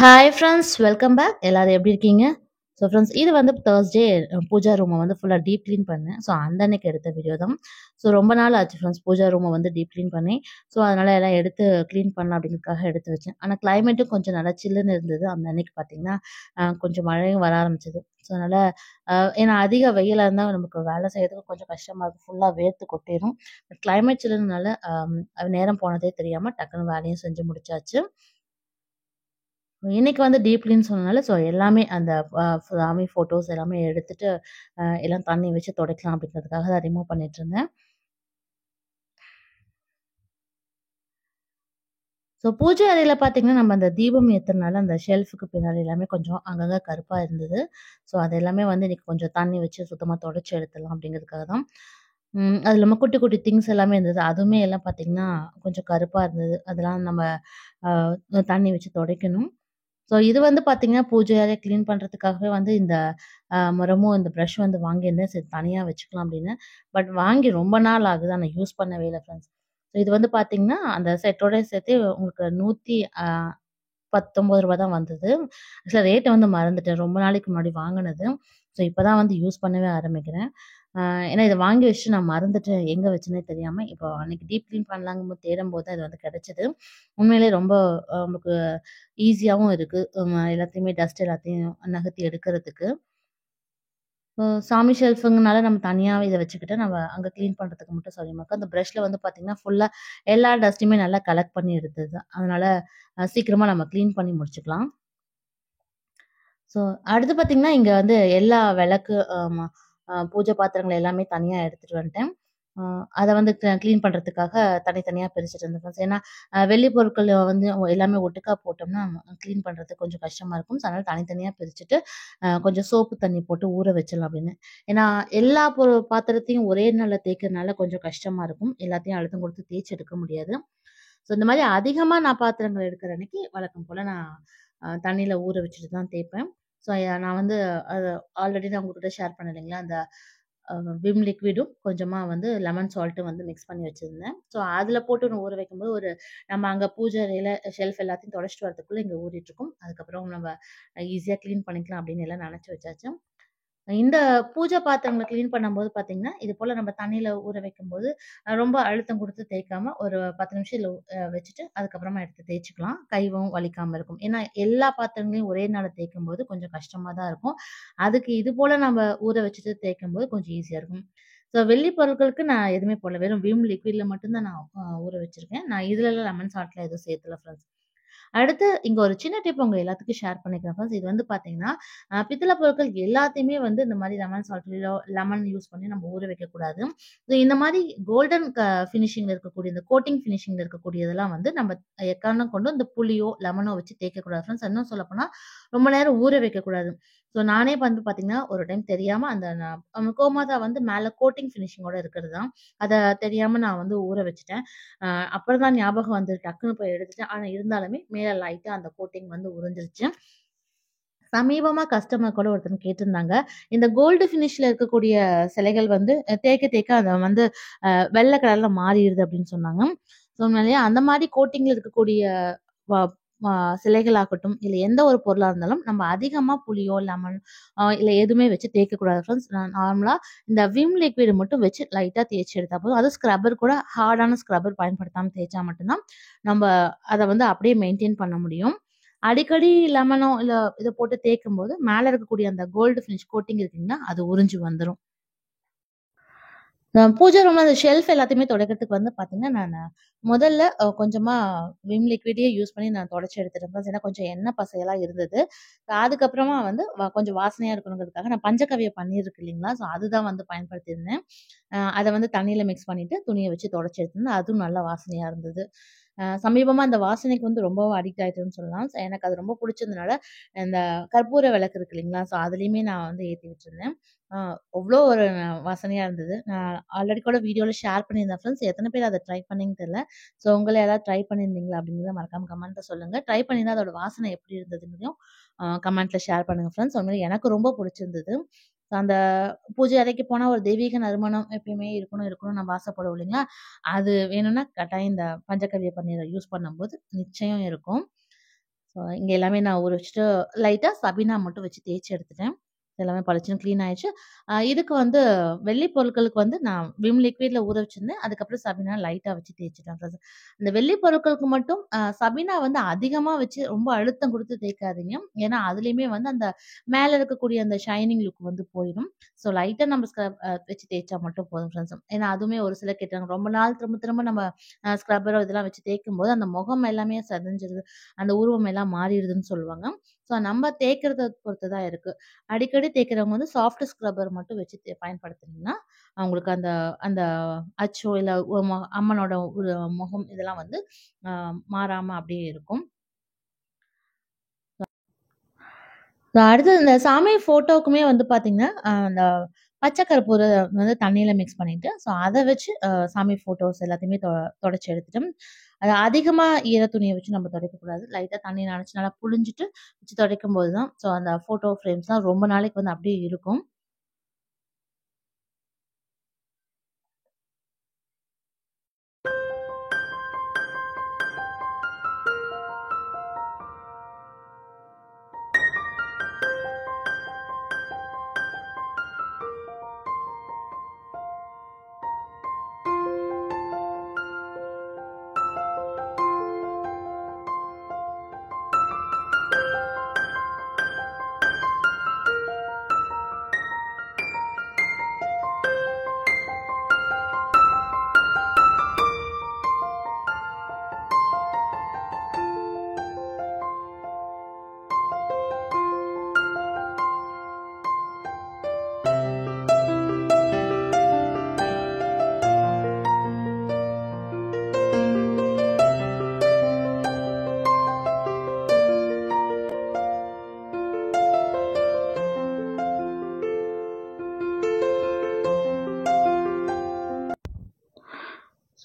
Hi friends, welcome back. எல்லாரும் எப்படி இருக்கீங்க? ஸோ ஃப்ரெண்ட்ஸ், இது வந்து Thursday பூஜா ரூம வந்து ஃபுல்லா டீப் கிளீன் பண்ணேன். ஸோ அந்த அன்னைக்கு எடுத்த வீடியோ தான். ஸோ ரொம்ப நாள் ஆச்சு ஃப்ரெண்ட்ஸ் பூஜா ரூம வந்து டீப் கிளீன் பண்ணி. ஸோ அதனால எல்லாம் எடுத்து கிளீன் பண்ணலாம் அப்படிங்கிறதுக்காக எடுத்து வச்சேன். ஆனா கிளைமேட்டும் கொஞ்சம் நல்லா சில்லுன்னு இருந்தது. அந்த அன்னைக்கு பார்த்தீங்கன்னா, கொஞ்சம் மழையும் வர ஆரம்பிச்சது. ஸோ அதனால ஏன்னா அதிக வெயிலா இருந்தா நமக்கு வேலை செய்யறதுக்கு கொஞ்சம் கஷ்டமா இருக்கும். ஃபுல்லா வேர்த்து கொட்டிரும். கிளைமேட் சில்லுனால நேரம் போனதே தெரியாம டக்குனு வேலையும் செஞ்சு முடிச்சாச்சு. இன்னைக்கு வந்து டீப் கிளீன் சொன்னனால, ஸோ எல்லாமே அந்த சாமி ஃபோட்டோஸ் எல்லாமே எடுத்துட்டு, எல்லாம் தண்ணி வச்சு துடைக்கலாம் அப்படிங்கிறதுக்காக தான் ரிமூவ் பண்ணிட்டுருந்தேன். ஸோ பூஜை அறையில பார்த்தீங்கன்னா, நம்ம அந்த தீபம் ஏத்துறனால அந்த ஷெல்ஃப்‌க்கு பின்னாடி எல்லாமே கொஞ்சம் அங்கங்க கருப்பா இருந்தது. ஸோ அது எல்லாமே வந்து இன்னைக்கு கொஞ்சம் தண்ணி வச்சு சுத்தமா தொடச்சு எடுத்துடலாம் அப்படிங்கிறதுக்காக தான். அது இல்லாம குட்டி குட்டி திங்ஸ் எல்லாமே இருந்தது. அதுவுமே எல்லாம் பார்த்தீங்கன்னா, கொஞ்சம் கருப்பா இருந்தது. அதெல்லாம் நம்ம தண்ணி வச்சு துடைக்கணும். ஸோ இது வந்து பார்த்தீங்கன்னா, பூஜை அறைய கிளீன் பண்றதுக்காகவே வந்து இந்த முறமும் இந்த பிரஷ் வந்து வாங்கியிருந்தேன். சரி தனியா வச்சுக்கலாம் அப்படின்னு. பட் வாங்கி ரொம்ப நாள் ஆகுது. ஆனா யூஸ் பண்ணவே இல்ல ஃப்ரெண்ட்ஸ். ஸோ இது வந்து பார்த்தீங்கன்னா, அந்த செட்டோட சேர்த்து உங்களுக்கு ₹119 தான் வந்தது. ஆக்சுவலா ரேட்ட வந்து மறந்துட்டேன். ரொம்ப நாளைக்கு முன்னாடி வாங்குனது. ஸோ இப்ப தான் வந்து யூஸ் பண்ணவே ஆரம்பிக்கிறேன். அ ஏன்னா இத வாங்கி வச்சுட்டு நான் மறந்துட்டேன். எங்க வச்சேன்னே தெரியாம, இப்போ அன்னைக்கு டீப் கிளீன் பண்ணலாங்கும்போது தேடும்போது தான் இது வந்து கிடைச்சது. உண்மையிலேயே ரொம்ப நமக்கு ஈஸியாவும் இருக்கு. எல்லாத்தையுமே டஸ்ட் எல்லாத்தையும் நகர்த்தி எடுக்கிறதுக்கு. சாமி ஷெல்ஃபுங்கனால நம்ம தனியாவே இத வச்சுக்கிட்டு, நம்ம அங்க கிளீன் பண்றதுக்கு மட்டும் சரியாமக்கும். அந்த பிரஷ்ல வந்து பார்த்தீங்கன்னா, ஃபுல்லா எல்லா டஸ்ட்டுமே நல்லா கலெக்ட் பண்ணி எடுத்தது. அதனால சீக்கிரமா நம்ம கிளீன் பண்ணி முடிச்சுக்கலாம். ஸோ, அடுத்து பார்த்தீங்கன்னா, இங்க வந்து எல்லா விளக்கு ஆமா பூஜை பாத்திரங்கள் எல்லாமே தனியா எடுத்துட்டு வந்துட்டேன். அ அத வந்து கிளீன் பண்றதுக்காக தனித்தனியா பிரிச்சுட்டு இருந்தேன். ஏன்னா, வெள்ளி பொருட்கள் வந்து எல்லாமே ஒட்டுக்கா போட்டோம்னா, கிளீன் பண்றதுக்கு கொஞ்சம் கஷ்டமா இருக்கும். ஸோ, அதனால தனித்தனியா பிரிச்சுட்டு, கொஞ்சம் சோப்பு தண்ணி போட்டு ஊற வச்சிடலாம் அப்படின்னு. ஏன்னா, எல்லா பாத்திரத்தையும் ஒரே நாள்ல தேய்க்கிறதுனால கொஞ்சம் கஷ்டமா இருக்கும். எல்லாத்தையும் அழுத்தம் கொடுத்து தேய்ச்சு எடுக்க முடியாது. ஸோ, இந்த மாரி அதிகமா நான் பாத்திரங்கள் எடுக்கிற அன்னைக்கு வழக்கம் போல நான் தண்ணீல ஊற வச்சுட்டு தான் தேய்ப்பேன். ஸோ, நான் வந்து அத ஆல்ரெடி நான் உங்ககிட்ட ஷேர் பண்ணேன் இல்லைங்களா? அந்த அ விம் லிக்விடும் கொஞ்சமா வந்து லெமன் சால்ட்டும் வந்து மிக்ஸ் பண்ணி வச்சிருந்தேன். ஸோ, அதில போட்டு நான் ஊற வைக்கும்போது நம்ம அங்க பூஜை அறையில ஷெல்ஃப் எல்லாத்தையும் தொடச்சுட்டு வரதுக்குள்ள இங்க ஊறிட்டுருக்கும். அதுக்கப்புறம் நம்ம ஈஸியா கிளீன் பண்ணிக்கலாம் அப்படின்னு எல்லாம் நெனச்சு வச்சாச்சு. இந்த பூஜை பாத்திரங்கள கிளீன் பண்ணும்போது பார்த்தீங்கன்னா, இது போல நம்ம தண்ணீல ஊற வைக்கும்போது, ரொம்ப அழுத்தம் குடுத்து தேய்க்காம ஒரு 10 நிமிஷம் இதுல வச்சுட்டு, அதுக்கப்புறமா எடுத்து தேய்ச்சுக்கலாம். கைவும் வலிக்காம இருக்கும். ஏன்னா, எல்லா பாத்திரங்களையும் ஒரே நாள்ல தேய்க்கும்போது கொஞ்சம் கஷ்டமா தான் இருக்கும். அதுக்கு இது போல நம்ம ஊற வச்சுட்டு தேய்க்கும்போது கொஞ்சம் ஈஸியா இருக்கும். ஸோ வெள்ளி பொருட்களுக்கு நான் எதுவுமே போடல. வெறும் விம் லிக்விட்ல மட்டும் தான் நான் ஊற வச்சிருக்கேன். நான் இதுலலாம் லெமன் சால்ட்லாம் எதுவும் சேர்த்துல ஃப்ரெண்ட்ஸ். அடுத்து இங்க ஒரு சின்ன டிப் உங்க எல்லாத்துக்கும் ஷேர் பண்ணிக்கிறேன் ஃப்ரெண்ட்ஸ். இது வந்து பார்த்தீங்கன்னா, பித்தள பொருட்கள் எல்லாத்தையுமே வந்து இந்த மாரி லெமன் சால்ட்லயோ, லெமன் யூஸ் பண்ணி நம்ம ஊற வைக்கக்கூடாது. இந்த மாரி கோல்டன் ஃபினிஷிங்ல இருக்கக்கூடிய இந்த கோட்டிங் ஃபினிஷிங்ல இருக்கக்கூடியதெல்லாம் வந்து நம்ம எக்காரணம் கொண்டும் இந்த புளியோ, லெமனோ வச்சு தேய்க்கக்கூடாது ஃப்ரெண்ட்ஸ். இன்னும் சொல்லப்போனா ரொம்ப நேரம் ஊற வைக்கக்கூடாது. ஸோ நானே வந்து பார்த்தீங்கன்னா, ஒரு டைம் தெரியாம அந்த கோமாதா வந்து மேல கோட்டிங் ஃபினிஷிங்கோட இருக்கிறது தான். அத தெரியாம நான் வந்து ஊற வச்சுட்டேன். அ அப்புறம் தான் ஞாபகம் வந்தது. டக்குனு போய் எடுத்துட்டேன். ஆனா இருந்தாலுமே மேல லைட்டா அந்த கோட்டிங் வந்து உறிஞ்சிருச்சு. சமீபமா கஸ்டமர் கூட ஒருத்தங்க கேட்டிருந்தாங்க. இந்த கோல்டு ஃபினிஷ்ல இருக்கக்கூடிய சிலைகள் வந்து தேய்க்க தேய்க்க அத வந்து வெள்ள கலர்ல மாறிருது அப்படின்னு சொன்னாங்க. ஸோ உண்மையிலேயே அந்த மாரி கோட்டிங்ல இருக்கக்கூடிய வ அ சிலைகளாகட்டும், இல்ல எந்த ஒரு பொருளா இருந்தாலும் நம்ம அதிகமா புளியோ, லெமன் இல்ல எதுவுமே வச்சு தேய்க்கக்கூடாது ஃப்ரெண்ட்ஸ். நான் நார்மலா இந்த விம் லிக்விட் மட்டும் வச்சு லைட்டா தேய்ச்சு எடுத்தா போதும். அதுவும் ஸ்க்ரப்பர் கூட ஹார்டான ஸ்க்ரப்பர் பயன்படுத்தாம தேய்ச்சா மட்டும் தான், நம்ப அத வந்து அப்படியே மெயின்டெயின் பண்ண முடியும். அடிக்கடி லெமனோ, இல்ல இத போட்டு தேய்க்கும்போது, மேல இருக்கக்கூடிய அந்த கோல்டு ஃபினிஷ் கோட்டிங் இருக்குங்களா, அது உறிஞ்சு வந்துரும். பூஜை ரூம்ல அந்த ஷெல்ஃப் எல்லாத்தையுமே துடைக்கிறதுக்கு வந்து பார்த்தீங்கன்னா, நானு முதல்ல கொஞ்சமா விம் லிக்விடே யூஸ் பண்ணி நான் தொடச்சு எடுத்துட்டேன். ஏன்னா கொஞ்சம் எண்ணெய் பசையெல்லாம் இருந்தது. அதுக்கப்புறமா வந்து கொஞ்சம் வாசனையா இருக்கணுங்கிறதுக்காக நான் பஞ்சகவ்ய பன்னீர் இருக்கு இல்லைங்களா? ஸோ அதுதான் வந்து பயன்படுத்தியிருந்தேன். அத வந்து தண்ணீல மிக்ஸ் பண்ணிட்டு, துணிய வச்சு தொடச்சு எடுத்திருந்தேன். அதுவும் நல்ல வாசனையா இருந்தது. சமீபமா அந்த வாசனைக்கு வந்து ரொம்பவும் அடிக்ட் ஆயிட்டேன்னு சொல்லலாம். ஸோ எனக்கு அது ரொம்ப புடிச்சதுனால, இந்த கற்பூர விளக்கு இருக்கு இல்லைங்களா? ஸோ அதுலயுமே நான் வந்து ஏத்தி வச்சிருந்தேன். அ அவ்ளோ ஒரு வாசனையா இருந்தது. நான் ஆல்ரெடி கூட வீடியோல ஷேர் பண்ணியிருந்தேன் ஃப்ரெண்ட்ஸ். எத்தன பேர் அத ட்ரை பண்ணீங்கன்னு தெரியல. ஸோ உங்கள யாராவது ட்ரை பண்ணியிருந்தீங்களா? அப்படிங்கிறத மறக்காம கமெண்ட்ல சொல்லுங்க. ட்ரை பண்ணியிருந்தா அதோட வாசனை எப்படி இருந்ததுங்கிறதையும் கமெண்ட்ல ஷேர் பண்ணுங்க ஃப்ரெண்ட்ஸ். உண்மையிலே எனக்கு ரொம்ப புடிச்சிருந்தது. அந்த பூஜை அறைக்கு போனா ஒரு தெய்வீக நறுமணம் எப்பயுமே இருக்கணும் இருக்கணும்னு நம்ம ஆசைப்படுவோம் இல்லைங்களா? அது வேணும்னா கட்டாயம் இந்த பஞ்சகவ்ய பன்னீர யூஸ் பண்ணும்போது நிச்சயம் இருக்கும். ஸோ இங்க எல்லாமே நான் ஊற வச்சுட்டு லைட்டா சபீனா மட்டும் வச்சு தேய்ச்சு எடுத்துட்டேன். எல்லாமே பளிச்சுன்னு கிளீன் ஆயிடுச்சு. இதுக்கு வந்து வெள்ளி பொருட்களுக்கு வந்து நான் விம் லிக்விட்ல ஊற வச்சிருந்தேன். அதுக்கப்புறம் சபீனா லைட்டா வச்சு தேய்ச்சுட்டேன் ஃப்ரெண்ட்ஸ். இந்த வெள்ளி பொருட்களுக்கு மட்டும் சபீனா வந்து அதிகமா வச்சு ரொம்ப அழுத்தம் குடுத்து தேய்க்காதீங்க. ஏன்னா, அதுலயுமே வந்து அந்த மேல இருக்கக்கூடிய அந்த ஷைனிங் லுக் வந்து போயிடும். ஸோ லைட்டா நம்ம ஸ்க்ரப் வச்சு தேய்ச்சா மட்டும் போதும் ஃப்ரெண்ட்ஸ். ஏன்னா, அதுவுமே ஒரு சிலர் கேட்டாங்க. ரொம்ப நாள் திரும்ப திரும்ப நம்ம ஸ்க்ரப்பரோ இதெல்லாம் வச்சு தேய்க்கும்போது அந்த முகம் எல்லாமே செதஞ்சிருது. அந்த உருவம் எல்லாம் மாறிடுதுன்னு சொல்லுவாங்க. ஸோ நம்ம தேய்க்கிறத பொறுத்து தான் இருக்கு. அடிக்கடி தேய்க்கிறவங்க வந்து சாஃப்ட் ஸ்க்ரப்பர் மட்டும் வச்சு பயன்படுத்துனீங்கன்னா, அவங்களுக்கு அந்த அந்த அச்சோ இல்ல அம்மனோட ஒரு முகம் இதெல்லாம் வந்து அ மாறாம அப்படியே இருக்கும். அடுத்தது இந்த சாமி ஃபோட்டோவுக்குமே வந்து பார்த்தீங்கன்னா, அந்த பச்சை கற்பூரம் வந்து தண்ணீல மிக்ஸ் பண்ணிட்டு, ஸோ அத வச்சு சாமி ஃபோட்டோஸ் எல்லாத்தையுமே தொடச்சு எடுத்துட்டோம். அது அதிகமா ஈர துணிய வச்சு நம்ம துடைக்கக்கூடாது. லைட்டா தண்ணி நனச்சு நல்லா புழிஞ்சிட்டு வச்சு துடைக்கும்போது தான், ஸோ அந்த ஃபோட்டோ ஃப்ரேம்ஸ்லாம் ரொம்ப நாளைக்கு வந்து அப்படியே இருக்கும்.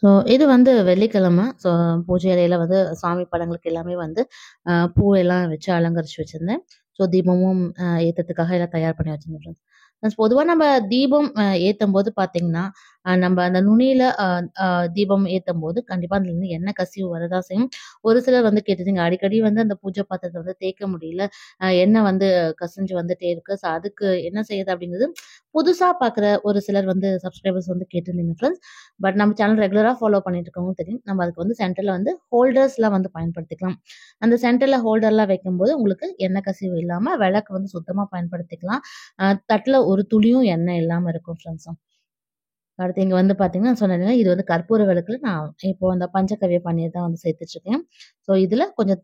ஸோ இது வந்து வெள்ளிக்கிழமை. ஸோ பூஜை அறையில வந்து சாமி படங்களுக்கு எல்லாமே வந்து பூ எல்லாம் வச்சு அலங்கரிச்சு வச்சிருந்தேன். ஸோ தீபமும் ஏத்துறதுக்காக எல்லாம் தயார் பண்ணி வச்சிருந்தேன் ஃப்ரெண்ட்ஸ். பொதுவா நம்ம தீபம் ஏத்தும்போது பார்த்தீங்கன்னா, நம்ம அந்த நுனியில தீபம் ஏத்தும்போது கண்டிப்பா அதுலருந்து எண்ணெய் கசிவு வரதான் செய்யும். ஒரு சிலர் வந்து கேட்டிருந்தீங்க, அடிக்கடி வந்து அந்த பூஜை பாத்திரத்த வந்து தேய்க்க முடியல. எண்ணெய் வந்து கசிஞ்சு வந்துட்டே இருக்கு. ஸோ அதுக்கு என்ன செய்யுது அப்படிங்கிறது புதுசா பார்க்குற ஒரு சிலர் வந்து சப்ஸ்கிரைபர்ஸ் வந்து கேட்டிருந்தீங்க ஃப்ரெண்ட்ஸ். பட் நம்ம சேனல் ரெகுலரா ஃபாலோ பண்ணிட்டு இருக்கவங்களுக்கு தெரியும். நம்ம அதுக்கு வந்து சென்டர்ல வந்து ஹோல்டர்ஸ்லாம் வந்து பயன்படுத்திக்கலாம். அந்த சென்டர்ல ஹோல்டர்லாம் வைக்கும்போது உங்களுக்கு எண்ணெய் கசிவு இல்லாம விளக்கு வந்து சுத்தமா பயன்படுத்திக்கலாம். தட்டுல ஒரு துளியும் எண்ணெய் இல்லாம இருக்கும் ஃப்ரெண்ட்ஸ். அடுத்து இங்க வந்து பார்த்தீங்கன்னா, நான் சொன்னேன்ல, இது வந்து கற்பூர விளக்குல நான் இப்போ அந்த பஞ்சகவ்ய பன்னீர் தான் வந்து சேர்த்துட்டுருக்கேன். ஸோ இதில கொஞ்சம்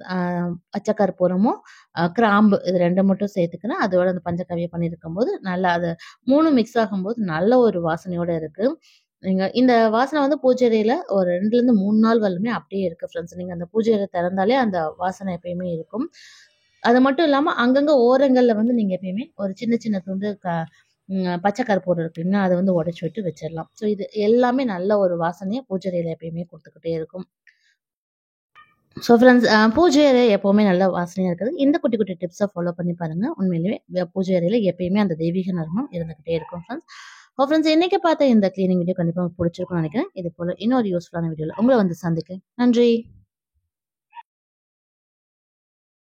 பச்சை கற்பூரமும், கிராம்பு இது 2 மட்டும் சேர்த்துக்கிறேன். அதோட அந்த பஞ்சகவ்ய பன்னீர் இருக்கும்போது, நல்லா அது 3 மிக்ஸ் ஆகும்போது நல்ல ஒரு வாசனையோட இருக்கு. நீங்க இந்த வாசனை வந்து பூஜை அறையில ஒரு 2லருந்து 3 நாள் வரலுமே அப்படியே இருக்கு ஃப்ரெண்ட்ஸ். நீங்க அந்த பூஜை அறை திறந்தாலே அந்த வாசனை எப்பயுமே இருக்கும். அது மட்டும் இல்லாம அங்கங்க ஓரங்கள்ல வந்து நீங்க எப்பயுமே ஒரு சின்ன சின்ன துண்டு பச்சை கற்பூரம் இருக்கு இல்லைங்களா? அத வந்து உடைச்சு விட்டு வச்சிரலாம். ஸோ இது எல்லாமே நல்ல ஒரு வாசனைய பூஜை அறையில எப்பயுமே குடுத்துக்கிட்டே இருக்கும். ஸோ ஃப்ரெண்ட்ஸ் பூஜை அறை எப்பவுமே நல்ல வாசனையா இருக்குது. இந்த குட்டி குட்டி டிப்ஸ ஃபாலோ பண்ணி பாருங்க. உண்மையிலேயே பூஜை அறையில எப்பயுமே அந்த தெய்வீக நறுமணம் இருந்துகிட்டே இருக்கும் ஃப்ரெண்ட்ஸ். ஃப்ரெண்ட்ஸ் இன்னைக்கு பார்த்த இந்த கிளீனிங் வீடியோ கண்டிப்பா உங்களுக்கு பிடிச்சிருக்கும்னு நினைக்கிறேன். இது போல இன்னொரு யூஸ்ஃபுல்லான வீடியோல உங்கள வந்து சந்திக்கிறேன். நன்றி.